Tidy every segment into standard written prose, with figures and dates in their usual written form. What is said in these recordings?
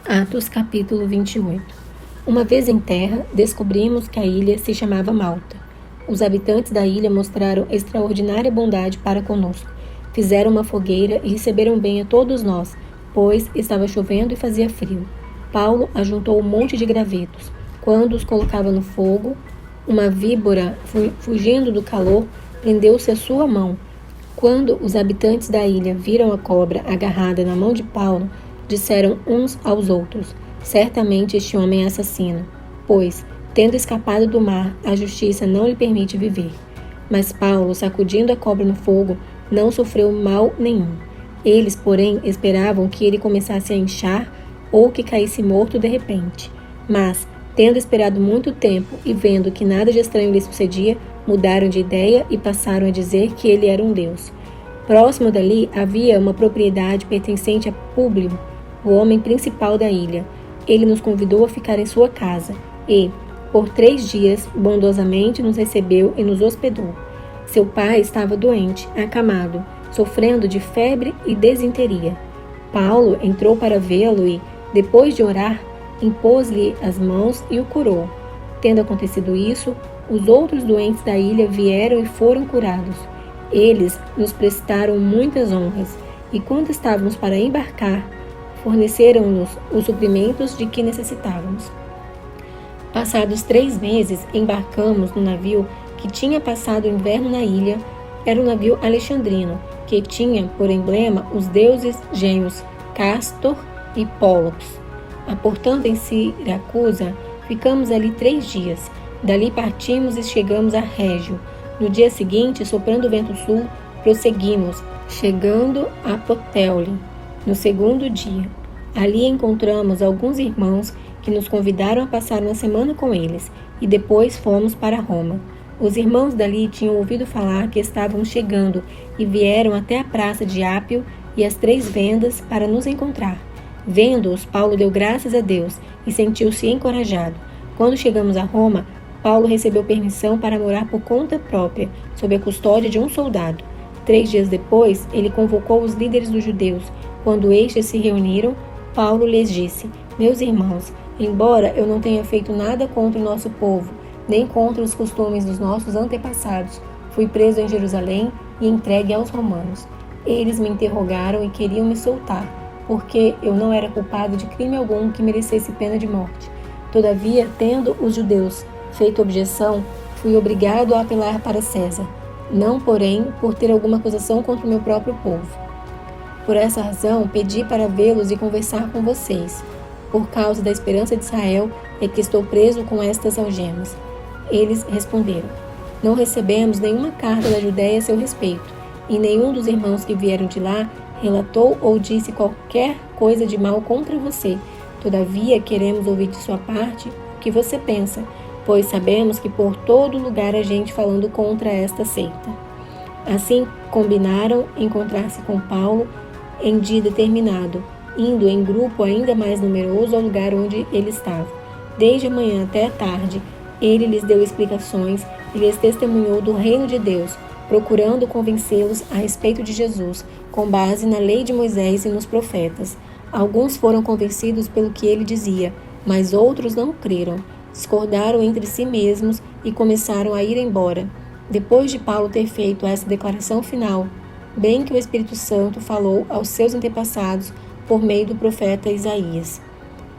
Atos capítulo 28. Uma vez em terra, descobrimos que a ilha se chamava Malta. Os habitantes da ilha mostraram extraordinária bondade para conosco. Fizeram uma fogueira e receberam bem a todos nós, pois estava chovendo e fazia frio. Paulo ajuntou um monte de gravetos. Quando os colocava no fogo, uma víbora, fugindo do calor, prendeu-se à sua mão. Quando os habitantes da ilha viram a cobra agarrada na mão de Paulo, disseram uns aos outros: certamente este homem é assassino, pois, tendo escapado do mar, a justiça não lhe permite viver. Mas Paulo, sacudindo a cobra no fogo, não sofreu mal nenhum. Eles, porém, esperavam que ele começasse a inchar ou que caísse morto de repente. Mas, tendo esperado muito tempo e vendo que nada de estranho lhe sucedia, mudaram de ideia e passaram a dizer que ele era um deus. Próximo dali havia uma propriedade pertencente a Públio, o homem principal da ilha. Ele nos convidou a ficar em sua casa e, por 3 dias, bondosamente nos recebeu e nos hospedou. Seu pai estava doente, acamado, sofrendo de febre e desinteria. Paulo entrou para vê-lo e, depois de orar, impôs-lhe as mãos e o curou. Tendo acontecido isso, os outros doentes da ilha vieram e foram curados. Eles nos prestaram muitas honras e, quando estávamos para embarcar, forneceram-nos os suprimentos de que necessitávamos. Passados 3 meses, embarcamos no navio que tinha passado o inverno na ilha. Era um navio alexandrino, que tinha por emblema os deuses gêmeos Castor e Pólux. Aportando em Siracusa, ficamos ali 3 dias. Dali partimos e chegamos a Régio. No dia seguinte, soprando o vento sul, prosseguimos, chegando a Puteoli. No segundo dia, ali encontramos alguns irmãos que nos convidaram a passar uma semana com eles, e depois fomos para Roma. Os irmãos dali tinham ouvido falar que estavam chegando e vieram até a praça de Ápio e as 3 vendas para nos encontrar. Vendo-os, Paulo deu graças a Deus e sentiu-se encorajado. Quando chegamos a Roma, Paulo recebeu permissão para morar por conta própria, sob a custódia de um soldado. 3 dias depois, ele convocou os líderes dos judeus. Quando estes se reuniram, Paulo lhes disse: meus irmãos, embora eu não tenha feito nada contra o nosso povo, nem contra os costumes dos nossos antepassados, fui preso em Jerusalém e entregue aos romanos. Eles me interrogaram e queriam me soltar, porque eu não era culpado de crime algum que merecesse pena de morte. Todavia, tendo os judeus feito objeção, fui obrigado a apelar para César, não, porém, por ter alguma acusação contra o meu próprio povo. Por essa razão, pedi para vê-los e conversar com vocês. Por causa da esperança de Israel, é que estou preso com estas algemas. Eles responderam: não recebemos nenhuma carta da Judéia a seu respeito, e nenhum dos irmãos que vieram de lá relatou ou disse qualquer coisa de mal contra você. Todavia, queremos ouvir de sua parte o que você pensa, pois sabemos que por todo lugar há gente falando contra esta seita. Assim, combinaram encontrar-se com Paulo em dia determinado, indo em grupo ainda mais numeroso ao lugar onde ele estava. Desde a manhã até a tarde, ele lhes deu explicações e lhes testemunhou do reino de Deus, procurando convencê-los a respeito de Jesus, com base na lei de Moisés e nos profetas. Alguns foram convencidos pelo que ele dizia, mas outros não creram. Discordaram entre si mesmos e começaram a ir embora. Depois de Paulo ter feito essa declaração final, bem que o Espírito Santo falou aos seus antepassados por meio do profeta Isaías: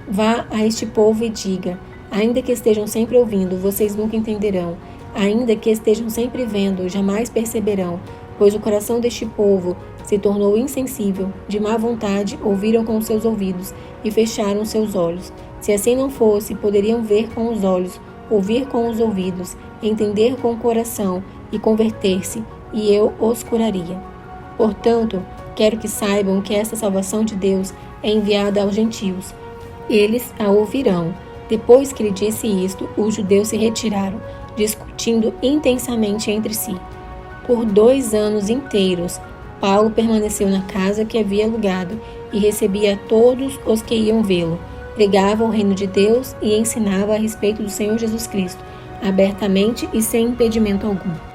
vá a este povo e diga: ainda que estejam sempre ouvindo, vocês nunca entenderão. Ainda que estejam sempre vendo, jamais perceberão, pois o coração deste povo se tornou insensível, de má vontade ouviram com seus ouvidos e fecharam seus olhos. Se assim não fosse, poderiam ver com os olhos, ouvir com os ouvidos, entender com o coração e converter-se, e eu os curaria. Portanto, quero que saibam que esta salvação de Deus é enviada aos gentios. Eles a ouvirão. Depois que ele disse isto, os judeus se retiraram, discutindo intensamente entre si. Por 2 anos inteiros, Paulo permaneceu na casa que havia alugado e recebia a todos os que iam vê-lo. Pregava o reino de Deus e ensinava a respeito do Senhor Jesus Cristo, abertamente e sem impedimento algum.